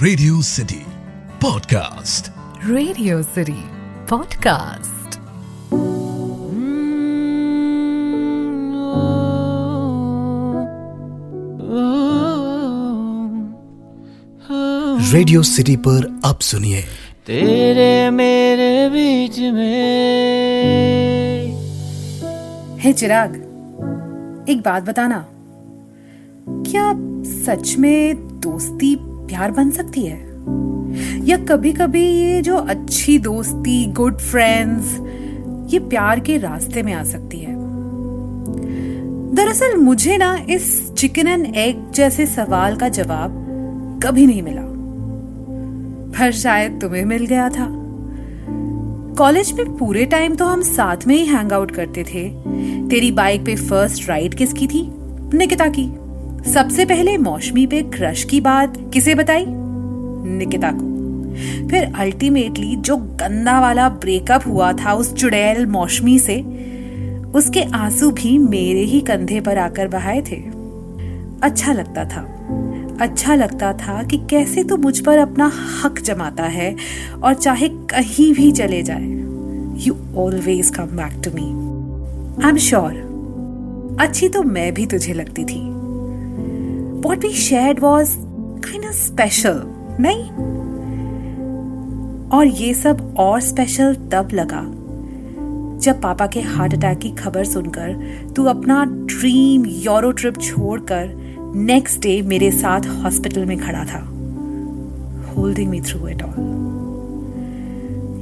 Radio city podcast. Radio city podcast. Radio city पर अब सुनिए तेरे मेरे बीच में। हे चिराग, एक बात बताना, क्या सच में दोस्ती प्यार बन सकती है? या कभी कभी ये जो अच्छी दोस्ती, गुड फ्रेंड्स, ये प्यार के रास्ते में आ सकती है? दरअसल मुझे ना इस चिकन एंड एग जैसे सवाल का जवाब कभी नहीं मिला, पर शायद तुम्हें मिल गया था। कॉलेज में पूरे टाइम तो हम साथ में ही हैंग आउट करते थे। तेरी बाइक पे फर्स्ट राइड किसकी थी? निकिता की। सबसे पहले मौसमी पे क्रश की बात किसे बताई? निकिता को। फिर अल्टीमेटली जो गंदा वाला ब्रेकअप हुआ था उस चुड़ैल मौसमी से, उसके आंसू भी मेरे ही कंधे पर आकर बहाए थे। अच्छा लगता था कि कैसे तू मुझ पर अपना हक जमाता है और चाहे कहीं भी चले जाए, you always come back to me. I am sure अच्छी तो मैं भी तुझे लगती थी। What we shared was kind of special, नहीं? और ये सब और स्पेशल तब लगा जब पापा के हार्ट अटैक की खबर सुनकर तू अपना ड्रीम यूरो ट्रिप छोड़कर नेक्स्ट डे मेरे साथ हॉस्पिटल में खड़ा था, holding me through it all.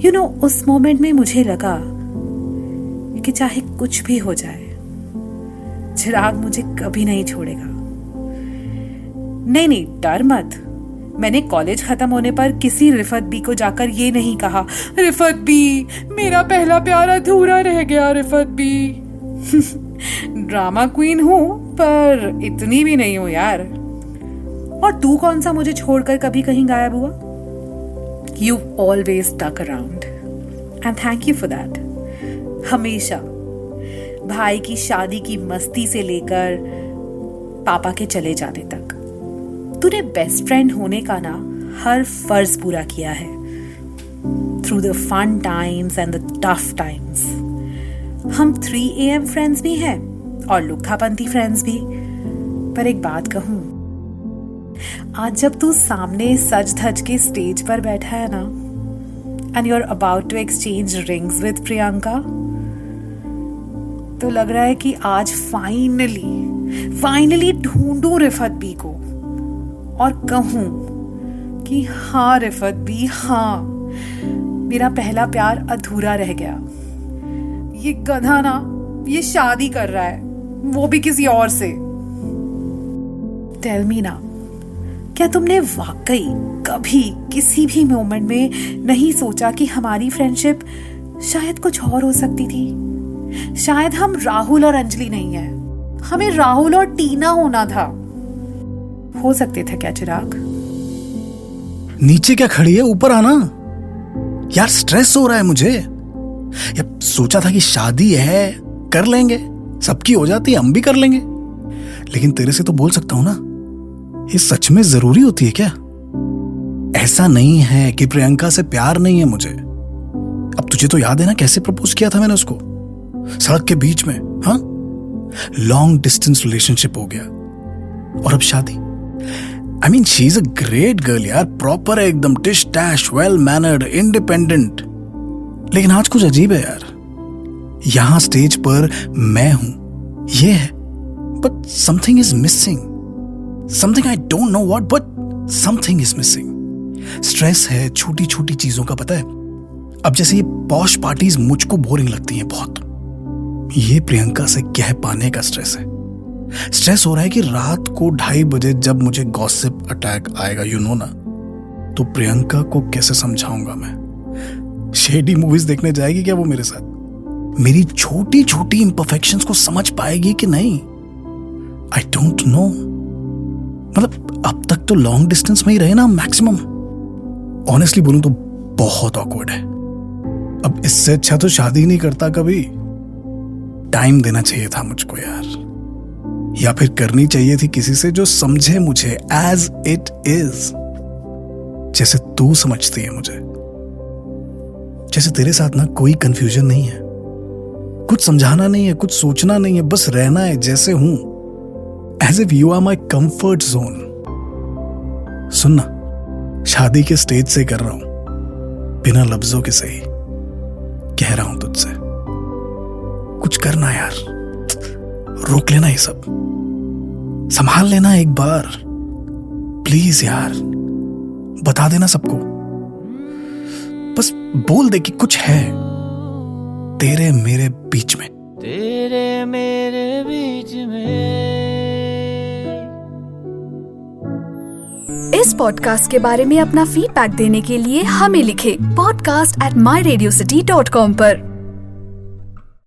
You know, उस मोमेंट में मुझे लगा कि चाहे कुछ भी हो जाए, चिराग मुझे कभी नहीं छोड़ेगा। नहीं, डर मत। मैंने कॉलेज खत्म होने पर किसी रिफत बी को जाकर ये नहीं कहा, रिफत बी मेरा पहला प्यार अधूरा रह गया, रिफत बी। ड्रामा क्वीन हूं पर इतनी भी नहीं हूं यार। और तू कौन सा मुझे छोड़कर कभी कहीं गायब हुआ? You always stuck around and thank you for that. हमेशा भाई की शादी की मस्ती से लेकर पापा के चले जाने तक तूने बेस्ट फ्रेंड होने का ना हर फर्ज पूरा किया है, through the fun times and the tough times. हम 3 AM फ्रेंड्स भी हैं और लुक्खापंती फ्रेंड्स भी। पर एक बात कहूं, आज जब तू सामने सज धज के स्टेज पर बैठा है ना, and you are about to exchange rings with Priyanka, तो लग रहा है कि आज फाइनली ढूंढूं रिफत बी को और कहूं कि हाँ रिफत बी, हाँ मेरा पहला प्यार अधूरा रह गया। ये गधा ना ये शादी कर रहा है, वो भी किसी और से। टेल मी ना, क्या तुमने वाकई कभी किसी भी मोमेंट में नहीं सोचा कि हमारी फ्रेंडशिप शायद कुछ और हो सकती थी? शायद हम राहुल और अंजलि नहीं है, हमें राहुल और टीना होना था। हो सकते थे क्या चिराग? नीचे क्या खड़ी है, ऊपर आना यार। स्ट्रेस हो रहा है मुझे यार। सोचा था कि शादी है, कर लेंगे, सबकी हो जाती है, हम भी कर लेंगे। लेकिन तेरे से तो बोल सकता हूं ना, ये सच में जरूरी होती है क्या? ऐसा नहीं है कि प्रियंका से प्यार नहीं है मुझे। अब तुझे तो याद है ना कैसे प्रपोज किया था मैंने उसको, सड़क के बीच में। हाँ, लॉन्ग डिस्टेंस रिलेशनशिप हो गया और अब शादी। I mean, she's a great girl यार, प्रॉपर है एकदम, टिश टैश, वेल मैनर्ड, इंडिपेंडेंट। लेकिन आज कुछ अजीब है यार। यहां स्टेज पर मैं हूं, ये है, but something is missing. Something I don't know what, but something is missing. Stress है छोटी छोटी चीजों का, पता है। अब जैसे ये पॉश पार्टीज मुझको बोरिंग लगती हैं बहुत, ये प्रियंका से कह पाने का स्ट्रेस है। स्ट्रेस हो रहा है कि रात को 2:30 बजे जब मुझे गॉसिप अटैक आएगा, यू नो ना, तो प्रियंका को कैसे समझाऊंगा मैं? शेडी मूवीज देखने जाएगी क्या वो मेरे साथ? मेरी छोटी छोटी इम्परफेक्शंस को समझ पाएगी कि नहीं? I don't know. मतलब अब तक तो लॉन्ग डिस्टेंस में ही रहे ना मैक्सिमम। ऑनेस्टली बोलूं तो बहुत ऑकवर्ड है। अब इससे अच्छा तो शादी नहीं करता कभी। टाइम देना चाहिए था मुझको यार, या फिर करनी चाहिए थी किसी से जो समझे मुझे एज इट इज। जैसे तू समझती है मुझे, जैसे तेरे साथ ना कोई कंफ्यूजन नहीं है, कुछ समझाना नहीं है, कुछ सोचना नहीं है, बस रहना है जैसे हूं, as if you are my comfort zone. सुनना, शादी के स्टेज से कर रहा हूं, बिना लफ्जों के सही कह रहा हूं तुझसे, कुछ करना यार, रोक लेना ये सब, संभाल लेना एक बार, प्लीज यार, बता देना सबको, बस बोल दे कि कुछ है तेरे मेरे बीच में। तेरे मेरे बीच में। इस पॉडकास्ट के बारे में अपना फीडबैक देने के लिए हमें लिखें podcast@myradiocity.com पर।